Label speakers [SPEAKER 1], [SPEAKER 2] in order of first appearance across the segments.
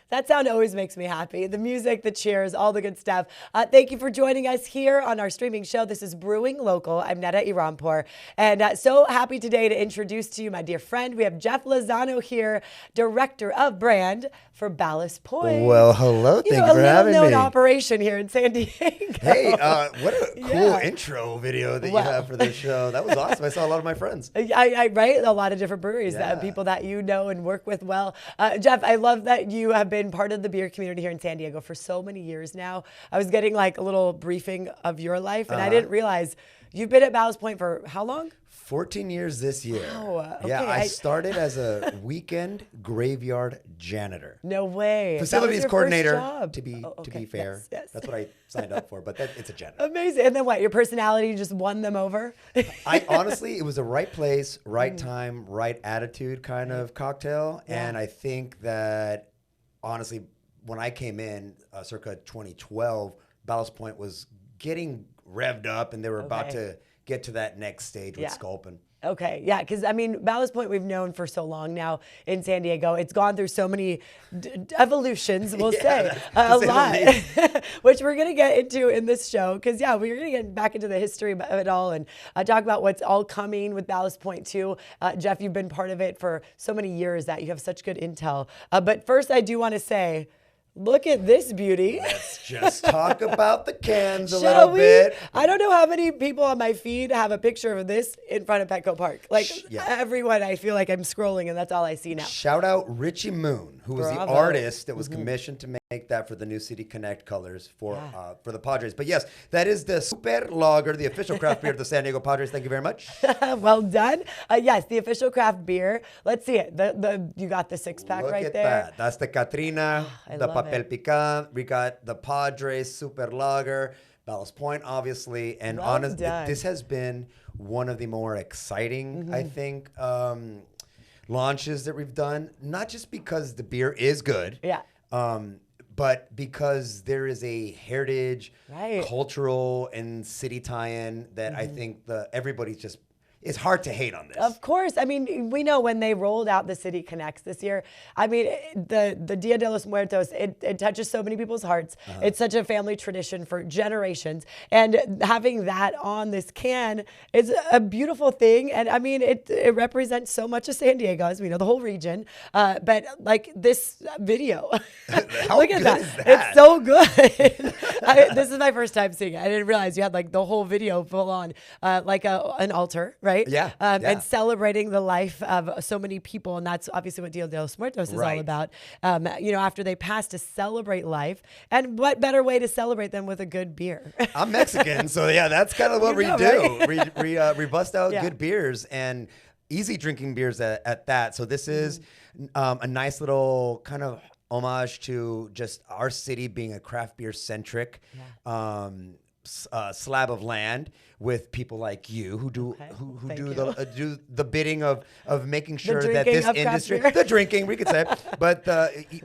[SPEAKER 1] That sound always makes me happy. The music, the cheers, all the good stuff. Thank you for joining us here on our streaming show. This is Brewing Local. I'm Neda Iranpour. And so happy today to introduce to you my dear friend. We have Jeff Lozano here, Director of Brand for Ballast Point.
[SPEAKER 2] Well, hello. Thank you for having me.
[SPEAKER 1] A little known operation here in San Diego.
[SPEAKER 2] Hey, what a cool intro video that you have for this show. That was awesome. I saw a lot of my friends.
[SPEAKER 1] I right? A lot of different breweries, people that you know and work with well. Jeff, I love that you have been part of the beer community here in San Diego for so many years now. I was getting like a little briefing of your life, and I didn't realize you've been at Ballast Point for how long?
[SPEAKER 2] 14 years this year.
[SPEAKER 1] Wow. Okay,
[SPEAKER 2] yeah, I started as a weekend graveyard janitor.
[SPEAKER 1] No way.
[SPEAKER 2] Facilities coordinator, to be fair.
[SPEAKER 1] Yes.
[SPEAKER 2] That's what I signed up for, but it's a janitor.
[SPEAKER 1] Amazing. And then what, your personality just won them over?
[SPEAKER 2] I honestly, it was the right place, right time, right attitude kind of cocktail.
[SPEAKER 1] Yeah.
[SPEAKER 2] And I think that, honestly, when I came in circa 2012, Ballast Point was getting revved up and they were about to get to that next stage with Sculpin.
[SPEAKER 1] Okay, yeah, because I mean, Ballast Point we've known for so long now in San Diego. It's gone through so many evolutions, we'll say, a lot, which we're going to get into in this show. Because, we're going to get back into the history of it all and talk about what's all coming with Ballast Point, too. Jeff, you've been part of it for so many years that you have such good intel. But first, I do want to say, look at this beauty.
[SPEAKER 2] Let's just talk about the cans a little bit.
[SPEAKER 1] I don't know how many people on my feed have a picture of this in front of Petco Park. Like everyone, I feel like I'm scrolling and that's all I see now.
[SPEAKER 2] Shout out Richie Moon, who was the artist that was commissioned to make that for the New City Connect colors for the Padres. But yes, that is the Super Lager, the official craft beer of the San Diego Padres. Thank you very much.
[SPEAKER 1] Well done. Yes, the official craft beer. Let's see it. You got the 6-pack right
[SPEAKER 2] Look at
[SPEAKER 1] there.
[SPEAKER 2] that. That's the Katrina, the Papel Picant. We got the Padres Super Lager, Ballast Point, obviously. And honestly, this has been one of the more exciting, I think, launches that we've done. Not just because the beer is good.
[SPEAKER 1] Yeah.
[SPEAKER 2] But because there is a heritage, cultural, and city tie-in that I think everybody's just, it's hard to hate on this.
[SPEAKER 1] Of course. I mean, we know when they rolled out the City Connects this year, I mean, the Dia de los Muertos, it touches so many people's hearts. It's such a family tradition for generations. And having that on this can is a beautiful thing. And I mean, it represents so much of San Diego, as we know, the whole region. But like this video, look at that. It's so good. This is my first time seeing it. I didn't realize you had like the whole video full on, like an altar, right?
[SPEAKER 2] Yeah,
[SPEAKER 1] and celebrating the life of so many people. And that's obviously what Dia de los Muertos is all about. After they pass, to celebrate life. And what better way to celebrate than with a good beer?
[SPEAKER 2] I'm Mexican, so that's kind of what we do. Right? We bust out good beers and easy drinking beers at that. So this is a nice little kind of homage to just our city being a craft beer centric slab of land with people like you who do do the bidding of making sure that this industry, the drinking, we could say, but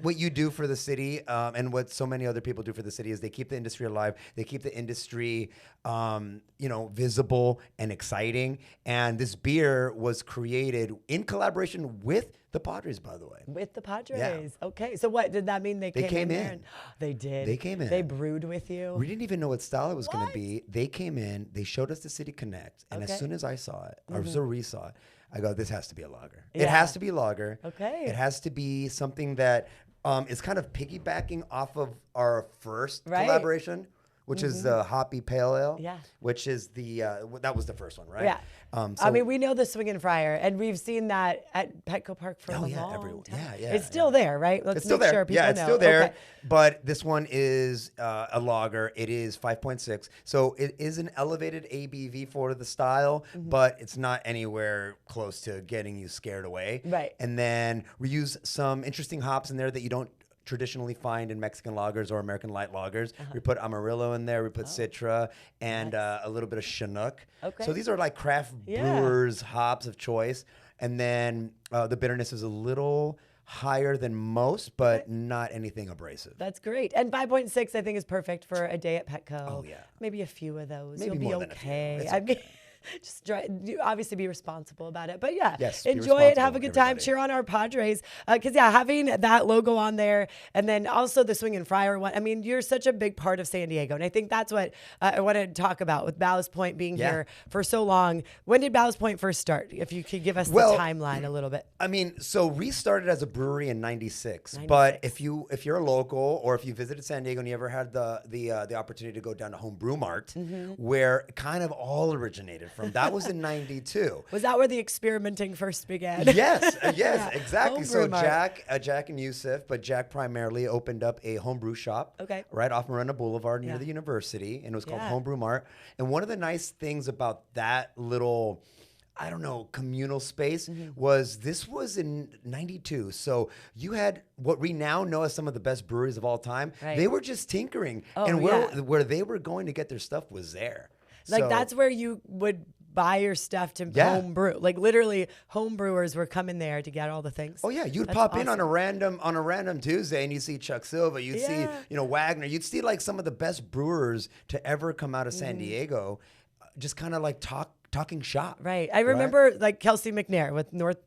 [SPEAKER 2] what you do for the city and what so many other people do for the city is they keep the industry alive. They keep the industry visible and exciting. And this beer was created in collaboration with the Padres, by the way.
[SPEAKER 1] With the Padres. Yeah. Okay. So what did that mean? They came in. They did.
[SPEAKER 2] They came in.
[SPEAKER 1] They brewed with you.
[SPEAKER 2] We didn't even know what style it was going to be. They came in. They showed us the City Connect. And as soon as I saw it, or Zuri saw it, I go, this has to be a lager. Yeah. It has to be a lager.
[SPEAKER 1] Okay.
[SPEAKER 2] It has to be something that is kind of piggybacking off of our first collaboration, which is the Hoppy Pale Ale, which is that was the first one, right?
[SPEAKER 1] Yeah. I mean, we know the Swing and Fryer, and we've seen that at Petco Park for a long time.
[SPEAKER 2] Yeah.
[SPEAKER 1] It's still there, right?
[SPEAKER 2] Let's make sure people know. It's still there. Okay. But this one is a lager. It is 5.6. So it is an elevated ABV for the style, but it's not anywhere close to getting you scared away.
[SPEAKER 1] Right.
[SPEAKER 2] And then we use some interesting hops in there that you don't traditionally find in Mexican lagers or American light lagers. We put Amarillo in there, we put Citra, and a little bit of Chinook. Okay. So these are like craft brewers' hops of choice. And then the bitterness is a little higher than most, but not anything abrasive.
[SPEAKER 1] That's great. And 5.6, I think, is perfect for a day at Petco.
[SPEAKER 2] Oh, yeah.
[SPEAKER 1] Maybe a few of those.
[SPEAKER 2] Maybe
[SPEAKER 1] You'll be
[SPEAKER 2] more
[SPEAKER 1] okay.
[SPEAKER 2] Than a few.
[SPEAKER 1] Just obviously be responsible about it. But yeah,
[SPEAKER 2] yes,
[SPEAKER 1] enjoy it. Have a good time. Cheer on our Padres. Because having that logo on there, and then also the Swing and Friar one. I mean, you're such a big part of San Diego, and I think that's what I want to talk about with Ballast Point being here for so long. When did Ballast Point first start? If you could give us the timeline a little bit.
[SPEAKER 2] I mean, so we started as a brewery in '96, but if you're a local or if you visited San Diego and you ever had the opportunity to go down to Home Brew Mart, where kind of all originated from, that was in '92.
[SPEAKER 1] Was that where the experimenting first began?
[SPEAKER 2] Yes, exactly.
[SPEAKER 1] Home
[SPEAKER 2] So
[SPEAKER 1] Brew Mart.
[SPEAKER 2] Jack and Yusuf, but Jack primarily opened up a homebrew shop right off Miranda Boulevard near the university, and it was called Homebrew Mart. And one of the nice things about that little, I don't know, communal space was this was in '92. So you had what we now know as some of the best breweries of all time. Right. They were just tinkering. And where they were going to get their stuff was there.
[SPEAKER 1] Like that's where you would buy your stuff to home brew. Like literally home brewers were coming there to get all the things.
[SPEAKER 2] Oh yeah, you'd pop in on a random Tuesday and you'd see Chuck Silva, you'd see, Wagner, you'd see like some of the best brewers to ever come out of San Diego, just kind of like talking shop.
[SPEAKER 1] Right. I remember like Kelsey McNair with North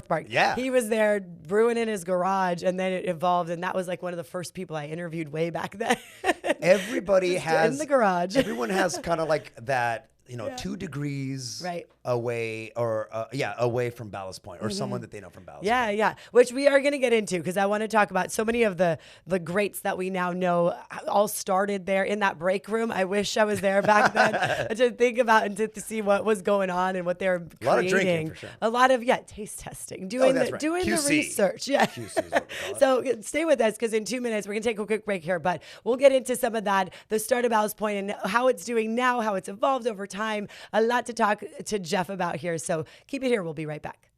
[SPEAKER 1] Park.
[SPEAKER 2] Yeah.
[SPEAKER 1] He was there brewing in his garage, and then it evolved, and that was like one of the first people I interviewed way back then.
[SPEAKER 2] Everybody has
[SPEAKER 1] in the garage.
[SPEAKER 2] Everyone has kind of like that, 2 degrees away or away from Ballast Point or someone that they know from Ballast Point.
[SPEAKER 1] Yeah. Which we are going to get into because I want to talk about so many of the greats that we now know all started there in that break room. I wish I was there back then to think about and to see what was going on and what they were creating.
[SPEAKER 2] A lot of drinking, for sure.
[SPEAKER 1] A lot of taste testing, doing the research. Yeah. QC is what we call it. So stay with us because in 2 minutes we're going to take a quick break here, but we'll get into some of that, the start of Ballast Point and how it's doing now, how it's evolved over time. A lot to talk to Jeff about here. So keep it here. We'll be right back.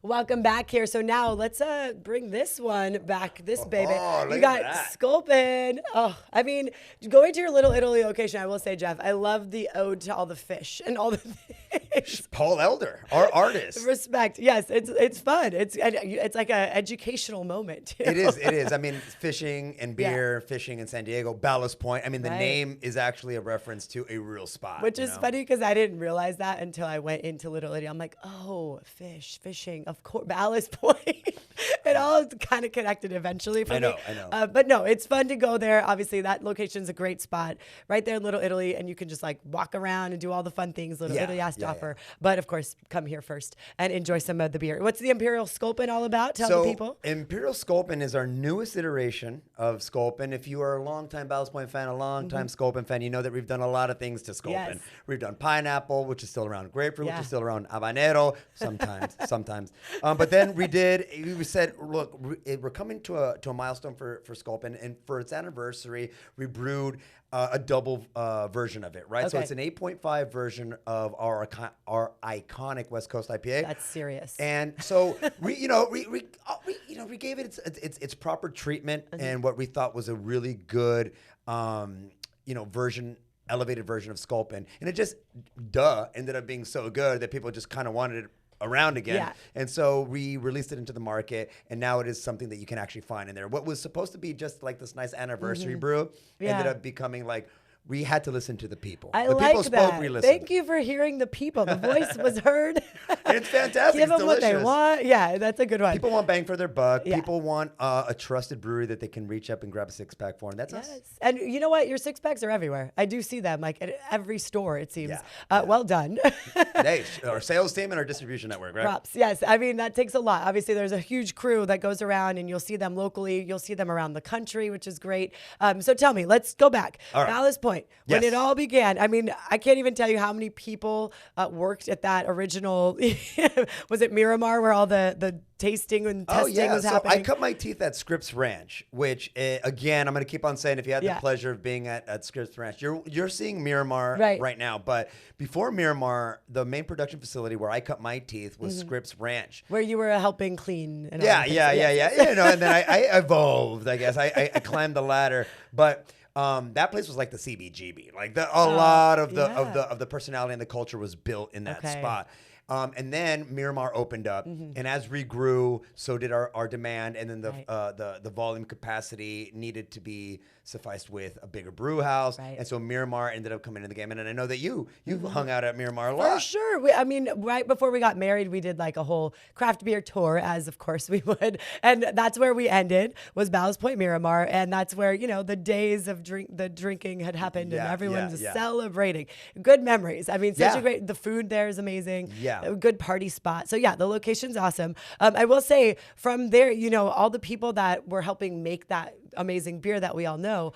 [SPEAKER 1] Welcome back here. So now let's bring this one back, this baby. You got Sculpin. Oh, I mean, going to your Little Italy location, I will say, Jeff, I love the ode to all the fish and all the things.
[SPEAKER 2] Paul Elder, our artist.
[SPEAKER 1] Respect. Yes, it's fun. It's like an educational moment.
[SPEAKER 2] It is. I mean, fishing and beer, fishing in San Diego, Ballast Point. I mean, the name is actually a reference to a real spot.
[SPEAKER 1] Which is funny because I didn't realize that until I went into Little Italy. I'm like, oh, fishing. Of course, Ballast Point. It all kind of connected eventually for me. I know. But no, it's fun to go there. Obviously, that location's a great spot right there in Little Italy, and you can just like walk around and do all the fun things Little Italy has to offer. But of course, come here first and enjoy some of the beer. What's the Imperial Sculpin all about? Tell the people.
[SPEAKER 2] Imperial Sculpin is our newest iteration of Sculpin. If you are a longtime Ballast Point fan, a longtime Sculpin fan, you know that we've done a lot of things to Sculpin. Yes. We've done pineapple, which is still around, grapefruit, which is still around, habanero, sometimes. But then we said, look, we're coming to a milestone for Sculpin, and for its anniversary, we brewed a double version of it, right? Okay. So it's an 8.5 version of our iconic West Coast IPA.
[SPEAKER 1] That's serious.
[SPEAKER 2] And so we gave it its proper treatment and what we thought was a really good elevated version of Sculpin, and it just ended up being so good that people just kind of wanted it around again. Yeah. And so we released it into the market, and now it is something that you can actually find in there. What was supposed to be just like this nice anniversary brew ended up becoming like, we had to listen to the people.
[SPEAKER 1] The people spoke, we listened. Thank you for hearing the people. The voice was heard.
[SPEAKER 2] It's fantastic.
[SPEAKER 1] Give them what they want. Yeah, that's a good one.
[SPEAKER 2] People want bang for their buck. Yeah. People want a trusted brewery that they can reach up and grab a 6-pack for, and that's us.
[SPEAKER 1] And you know what? Your 6-packs are everywhere. I do see them like at every store, it seems. Well done.
[SPEAKER 2] Hey, our sales team and our distribution network, right?
[SPEAKER 1] Props. Yes. I mean, that takes a lot. Obviously, there's a huge crew that goes around, and you'll see them locally. You'll see them around the country, which is great. So tell me, let's go back. All right. Ballast Point. When it all began, I mean, I can't even tell you how many people worked at that original, was it Miramar, where all the tasting and testing was happening?
[SPEAKER 2] I cut my teeth at Scripps Ranch, which again, I'm going to keep on saying, if you had the pleasure of being at Scripps Ranch, you're seeing Miramar right now. But before Miramar, the main production facility where I cut my teeth was Scripps Ranch,
[SPEAKER 1] where you were helping clean. And
[SPEAKER 2] yeah. And then I evolved, I guess. I climbed the ladder, but. That place was like the CBGB. Like a lot of the personality and the culture was built in that spot. And then Miramar opened up, and as we grew, so did our demand, and then the volume capacity needed to be sufficed with a bigger brew house, and so Miramar ended up coming in the game. And I know that you've hung out at Miramar a lot.
[SPEAKER 1] For sure. I mean, right before we got married, we did like a whole craft beer tour, as of course we would, and that's where we ended, was Ballast Point Miramar, and that's where the days of the drinking had happened, and everyone's celebrating. Good memories. I mean, such a great. The food there is amazing.
[SPEAKER 2] Yeah.
[SPEAKER 1] A good party spot. So the location's awesome. I will say from there, all the people that were helping make that amazing beer that we all know,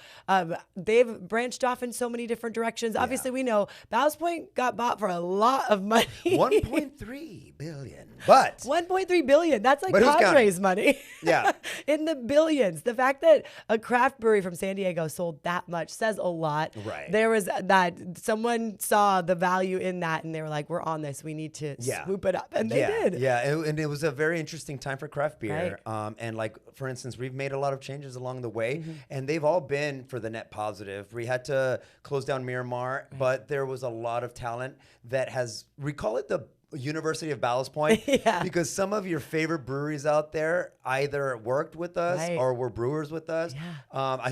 [SPEAKER 1] they've branched off in so many different directions. Obviously, we know Ballast Point got bought for a lot of money.
[SPEAKER 2] 1.3 billion. But
[SPEAKER 1] 1.3 billion. That's like Padres money.
[SPEAKER 2] Yeah.
[SPEAKER 1] In the billions. The fact that a craft brewery from San Diego sold that much says a lot.
[SPEAKER 2] Right.
[SPEAKER 1] There was that someone saw the value in that, and they were like, we're on this. We need to swoop it up. And they did.
[SPEAKER 2] Yeah. And it was a very interesting time for craft beer. Right. And like, for instance, we've made a lot of changes along the way, and they've all been for the net positive. We had to close down Miramar, but there was a lot of talent that we call it the University of Ballast Point, because some of your favorite breweries out there either worked with us or were brewers with us.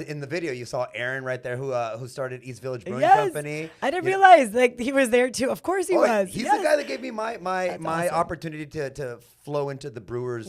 [SPEAKER 2] In the video, you saw Aaron right there, who started East Village Brewing Company.
[SPEAKER 1] I didn't realize like he was there too. Of course he was.
[SPEAKER 2] He's the guy that gave me my awesome. Opportunity to flow into the brewers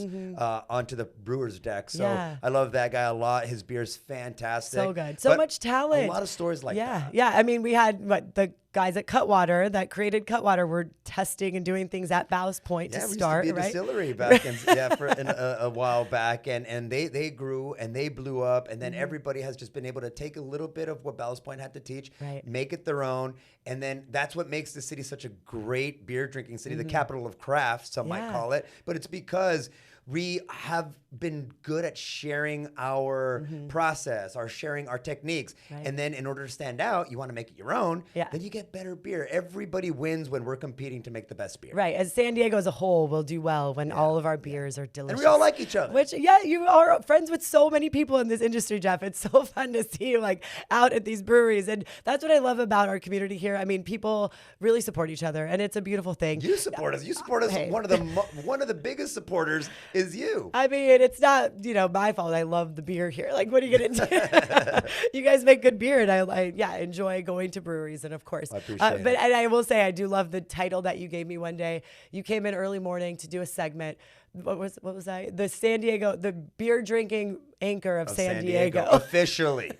[SPEAKER 2] onto the brewers deck. So I love that guy a lot. His beer's fantastic.
[SPEAKER 1] So good. So much talent.
[SPEAKER 2] A lot of stories like that.
[SPEAKER 1] Yeah. I mean, we had the guys at Cutwater that created Cutwater were testing and doing things at Ballast Point to start.
[SPEAKER 2] We used to be a distillery back in a while back, and they grew and they blew up, and then everybody has just been able to take a little bit of what Ballast Point had to teach, make it their own, and then that's what makes the city such a great beer drinking city, the capital of craft, some might call it, but it's because we have been good at sharing our process, sharing our techniques. And then in order to stand out, you want to make it your own. Then you get better beer. Everybody wins when we're competing to make the best beer.
[SPEAKER 1] Right. As San Diego as a whole will do well when all of our beers are delicious.
[SPEAKER 2] And we all like each other.
[SPEAKER 1] Which, you are friends with so many people in this industry, Jeff. It's so fun to see you like out at these breweries. And that's what I love about our community here. I mean, people really support each other, and it's a beautiful thing.
[SPEAKER 2] You support us. You support us. Hey. One of the biggest supporters is you.
[SPEAKER 1] I mean, it's not, my fault. I love the beer here. Like, what are you going to do? You guys make good beer, and I enjoy going to breweries, and of course.
[SPEAKER 2] I appreciate it.
[SPEAKER 1] And I will say, I do love the title that you gave me one day. You came in early morning to do a segment. What was I? The beer drinking anchor of San Diego.
[SPEAKER 2] Officially.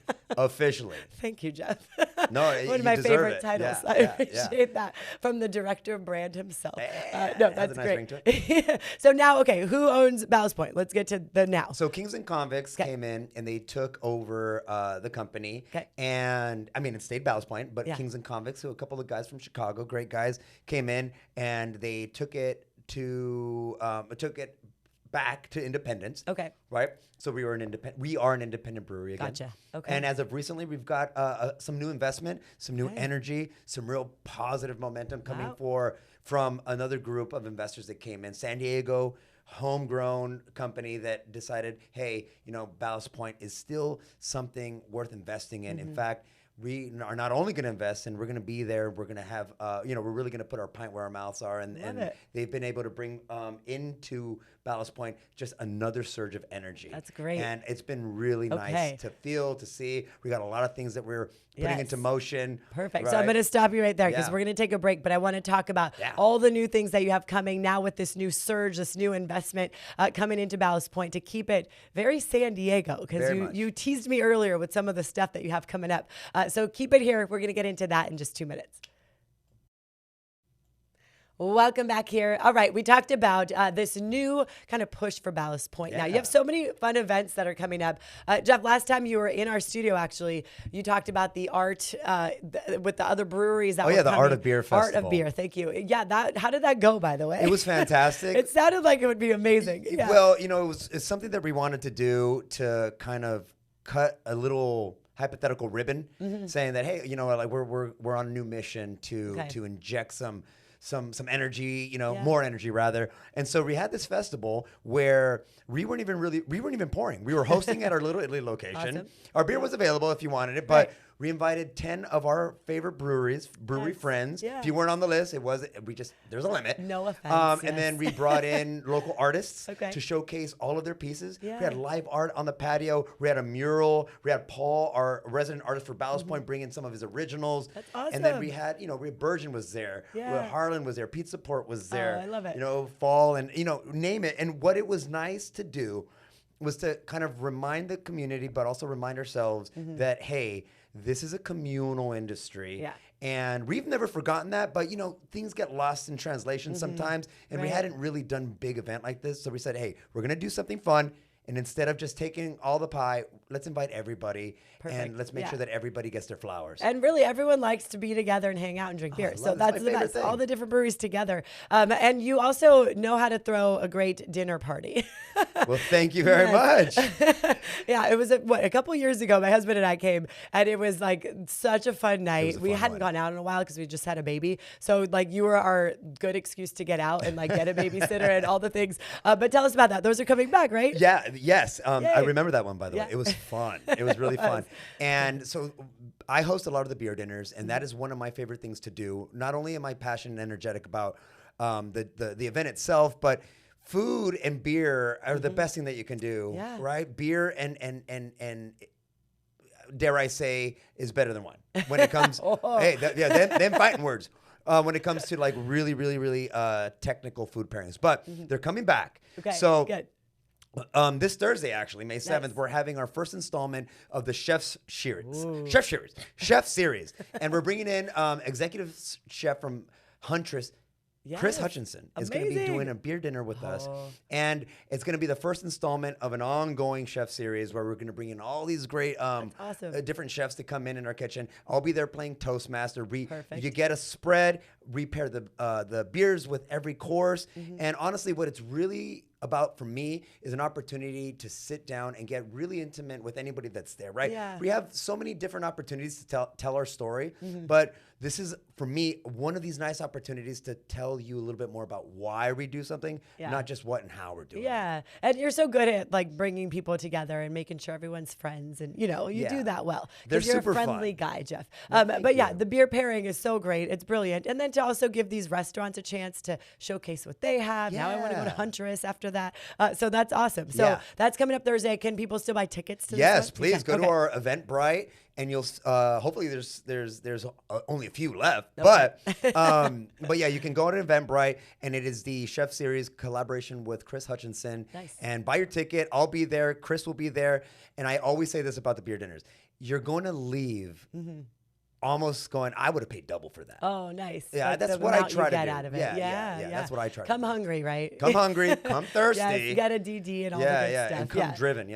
[SPEAKER 1] Thank you, Jeff.
[SPEAKER 2] No,
[SPEAKER 1] one of my favorite titles. I appreciate that from the director of brand himself. No, that's
[SPEAKER 2] nice
[SPEAKER 1] great.
[SPEAKER 2] ring to it.
[SPEAKER 1] So now, okay, who owns Ballast Point? Let's get to the now.
[SPEAKER 2] So Kings and Convicts came in and they took over the company. And I mean, it stayed Ballast Point, but Kings and Convicts, who a couple of guys from Chicago, great guys, came in and they took it back to independence.
[SPEAKER 1] Okay.
[SPEAKER 2] Right. So we are an independent brewery again.
[SPEAKER 1] Gotcha. Okay.
[SPEAKER 2] And as of recently, we've got some new investment, some new energy, some real positive momentum coming from another group of investors that came in. San Diego, homegrown company that decided, hey, Ballast Point is still something worth investing in. In fact, we are not only going to invest, and we're going to be there. We're going to have, we're really going to put our pint where our mouths are, and they've been able to bring into Ballast Point just another surge of energy.
[SPEAKER 1] That's great,
[SPEAKER 2] and it's been really nice to feel, to see. We got a lot of things that we're putting into motion.
[SPEAKER 1] Perfect.
[SPEAKER 2] Right?
[SPEAKER 1] So I'm going to stop you right there because we're going to take a break, but I want to talk about all the new things that you have coming now with this new surge, this new investment coming into Ballast Point to keep it very San Diego, because you teased me earlier with some of the stuff that you have coming up. So keep it here. We're going to get into that in just 2 minutes. Welcome back here. All right, we talked about this new kind of push for Ballast Point. Now, you have so many fun events that are coming up. Jeff, last time you were in our studio, actually, you talked about the art with the other breweries that were coming.
[SPEAKER 2] The Art of Beer Festival.
[SPEAKER 1] Art of Beer, thank you. Yeah, how did that go, by the way?
[SPEAKER 2] It was fantastic.
[SPEAKER 1] It sounded like it would be amazing. Yeah.
[SPEAKER 2] Well, it's something that we wanted to do to kind of cut a little hypothetical ribbon, saying that, hey, we're on a new mission to inject some energy, more energy rather. And so we had this festival where we weren't even pouring. We were hosting at our Little Italy location. Awesome. Our beer was available if you wanted it, but We invited 10 of our favorite brewery friends.
[SPEAKER 1] Yeah.
[SPEAKER 2] If you weren't on the list, there's a limit.
[SPEAKER 1] No offense.
[SPEAKER 2] And then we brought in local artists
[SPEAKER 1] Okay.
[SPEAKER 2] to showcase all of their pieces.
[SPEAKER 1] Yeah.
[SPEAKER 2] We had live art on the patio. We had a mural. We had Paul, our resident artist for Ballast Point, bring in some of his originals.
[SPEAKER 1] That's awesome.
[SPEAKER 2] And then we had, Virgin was there.
[SPEAKER 1] Yeah.
[SPEAKER 2] Harlan was there. Pizza Port was there.
[SPEAKER 1] I love it.
[SPEAKER 2] Fall and, name it. And what it was nice to do was to kind of remind the community, but also remind ourselves that, hey, this is a communal industry.
[SPEAKER 1] Yeah.
[SPEAKER 2] And we've never forgotten that, but things get lost in translation sometimes. And we hadn't really done a big event like this. So we said, hey, we're going to do something fun. And instead of just taking all the pie, let's invite everybody.
[SPEAKER 1] Perfect.
[SPEAKER 2] And let's make sure that everybody gets their flowers.
[SPEAKER 1] And really, everyone likes to be together and hang out and drink beer. So that's the best. All the different breweries together. And you also know how to throw a great dinner party.
[SPEAKER 2] Well, thank you very much.
[SPEAKER 1] Yeah, it was a couple years ago. My husband and I came, and it was like such a fun night. We hadn't gone out in a while because we just had a baby. So you were our good excuse to get out and get a babysitter and all the things. But tell us about that. Those are coming back, right?
[SPEAKER 2] Yeah. Yes. I remember that one, by the way. It was fun. It was really fun. And so I host a lot of the beer dinners, and that is one of my favorite things to do. Not only am I passionate and energetic about the event itself, but food and beer are the best thing that you can do, right? Beer and dare I say, is better than wine when it comes. Them fighting words. When it comes to really, really, really technical food pairings, but they're coming back.
[SPEAKER 1] Okay.
[SPEAKER 2] So
[SPEAKER 1] good.
[SPEAKER 2] This Thursday, actually, May 7th, we're having our first installment of the Chef Series, and we're bringing in executive chef from Huntress. Chris Hutchinson is going to be doing a beer dinner with us, and it's going to be the first installment of an ongoing chef series where we're going to bring in all these great different chefs to come in our kitchen. I'll be there playing Toastmaster. You get a spread, repair the beers with every course, and honestly, what it's really about for me is an opportunity to sit down and get really intimate with anybody that's there, right?
[SPEAKER 1] Yeah.
[SPEAKER 2] We have so many different opportunities to tell our story, but this is, for me, one of these nice opportunities to tell you a little bit more about why we do something, not just what and how we're doing it.
[SPEAKER 1] Yeah, and you're so good at bringing people together and making sure everyone's friends, and you do that well.
[SPEAKER 2] They're
[SPEAKER 1] you're
[SPEAKER 2] super
[SPEAKER 1] a friendly
[SPEAKER 2] fun.
[SPEAKER 1] guy, Jeff.
[SPEAKER 2] Well,
[SPEAKER 1] but yeah,
[SPEAKER 2] you.
[SPEAKER 1] the beer pairing is so great. It's brilliant, and then to also give these restaurants a chance to showcase what they have. Now I want to go to Huntress after that. So that's awesome. So that's coming up Thursday. Can people still buy tickets to this
[SPEAKER 2] Yes,
[SPEAKER 1] one?
[SPEAKER 2] please go to our Eventbrite, and you'll hopefully there's only a few left, but yeah, you can go to Eventbrite, and it is the Chef Series collaboration with Chris Hutchinson.
[SPEAKER 1] Nice.
[SPEAKER 2] And buy your ticket. I'll be there. Chris will be there. And I always say this about the beer dinners: you're going to leave. Almost going, I would have paid double for that.
[SPEAKER 1] Oh, nice.
[SPEAKER 2] Yeah, that's what I try to do.
[SPEAKER 1] Out of it.
[SPEAKER 2] Yeah, that's what I try to do.
[SPEAKER 1] Come hungry, right?
[SPEAKER 2] Come hungry, come thirsty.
[SPEAKER 1] Yes, you got a DD and all the good stuff.
[SPEAKER 2] And come driven,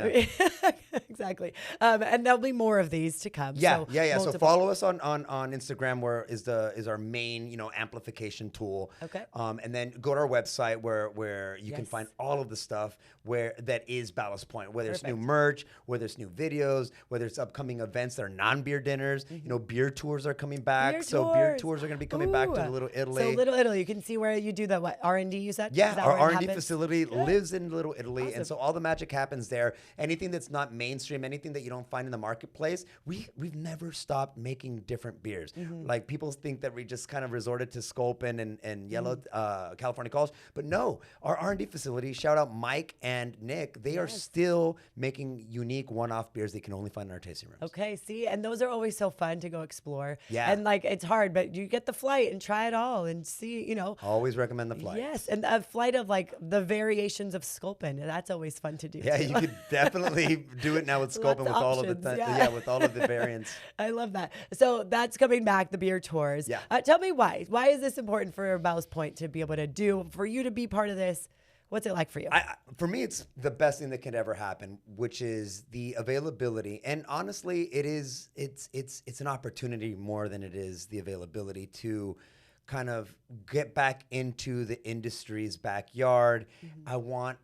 [SPEAKER 1] Exactly. And there'll be more of these to come.
[SPEAKER 2] Yeah.
[SPEAKER 1] Multiple.
[SPEAKER 2] So follow us on Instagram, where is our main, amplification tool.
[SPEAKER 1] Okay.
[SPEAKER 2] And then go to our website where you can find all of the stuff that is Ballast Point, whether it's new merch, whether it's new videos, whether it's upcoming events that are non-beer dinners, beer tours are coming back. Beer tours are going to be coming back to Little Italy.
[SPEAKER 1] So Little Italy, you can see where you do the R&D, you said?
[SPEAKER 2] Yeah, our R&D facility lives in Little Italy. And so all the magic happens there. Anything that's not mainstream, anything that you don't find in the marketplace, we've never stopped making different beers. Like, people think that we just kind of resorted to Sculpin and Yellow California College. But no, our R&D facility, shout out Mike and Nick, they are still making unique one-off beers they can only find in our tasting rooms.
[SPEAKER 1] Okay, see, and those are always so fun to go explore.
[SPEAKER 2] Yeah.
[SPEAKER 1] And it's hard, but you get the flight and try it all and see,
[SPEAKER 2] Always recommend the flight.
[SPEAKER 1] Yes, and a flight of the variations of Sculpin. That's always fun to do.
[SPEAKER 2] Yeah,
[SPEAKER 1] too.
[SPEAKER 2] you could definitely do it now with Sculpin with all of the with all of the variants.
[SPEAKER 1] I love that. So that's coming back, the beer tours.
[SPEAKER 2] Yeah.
[SPEAKER 1] Tell me why. Why is this important for Ballast Point to be able to do, for you to be part of this? What's it like for you?
[SPEAKER 2] For me, it's the best thing that could ever happen, which is the availability. And honestly, it's an opportunity more than it is the availability to kind of get back into the industry's backyard.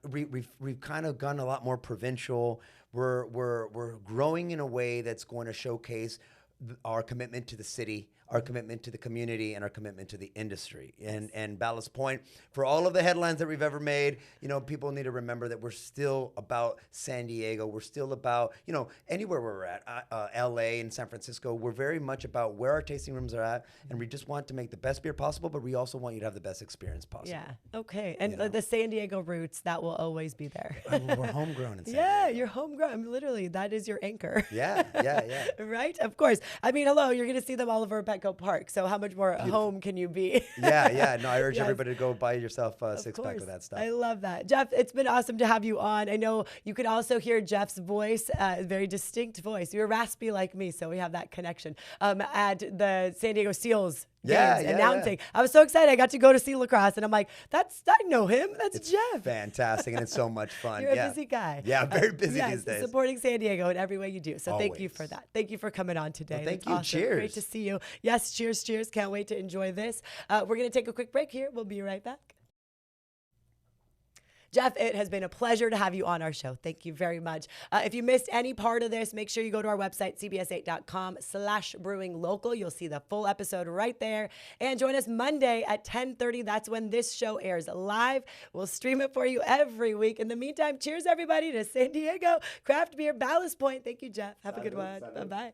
[SPEAKER 2] We've kind of gone a lot more provincial. We're growing in a way that's going to showcase our commitment to the city, our commitment to the community, and our commitment to the industry. And Ballast Point, for all of the headlines that we've ever made, you know, people need to remember that we're still about San Diego. We're still about, you know, anywhere we're at, LA and San Francisco. We're very much about where our tasting rooms are at, and we just want to make the best beer possible, but we also want you to have the best experience possible.
[SPEAKER 1] Yeah. Okay. And the San Diego roots, that will always be there.
[SPEAKER 2] We're homegrown in San
[SPEAKER 1] Yeah,
[SPEAKER 2] Diego.
[SPEAKER 1] you're homegrown. I mean, literally, that is your anchor.
[SPEAKER 2] Yeah.
[SPEAKER 1] Right? Of course. I mean, hello, you're going to see them all over Petco Park. So how much more home can you be?
[SPEAKER 2] Yeah. No, I urge everybody to go buy yourself a six-pack of that stuff.
[SPEAKER 1] I love that. Jeff, it's been awesome to have you on. I know you could also hear Jeff's voice, very distinct voice. You're raspy like me, so we have that connection, at the San Diego Seals games announcing. I was so excited. I got to go to see lacrosse, and I'm like, I know him. It's Jeff.
[SPEAKER 2] Fantastic, and it's so much fun.
[SPEAKER 1] You're a busy guy.
[SPEAKER 2] Yeah, very busy these days.
[SPEAKER 1] Supporting San Diego in every way you do. So thank you for that. Thank you for coming on today.
[SPEAKER 2] Well, thank you.
[SPEAKER 1] Awesome.
[SPEAKER 2] Cheers.
[SPEAKER 1] Great to see you. Yes, cheers. Can't wait to enjoy this. We're going to take a quick break here. We'll be right back. Jeff, it has been a pleasure to have you on our show. Thank you very much. If you missed any part of this, make sure you go to our website, cbs8.com/brewing-local. You'll see the full episode right there. And join us Monday at 10:30. That's when this show airs live. We'll stream it for you every week. In the meantime, cheers, everybody, to San Diego Craft Beer Ballast Point. Thank you, Jeff. Have a good one. Bye-bye.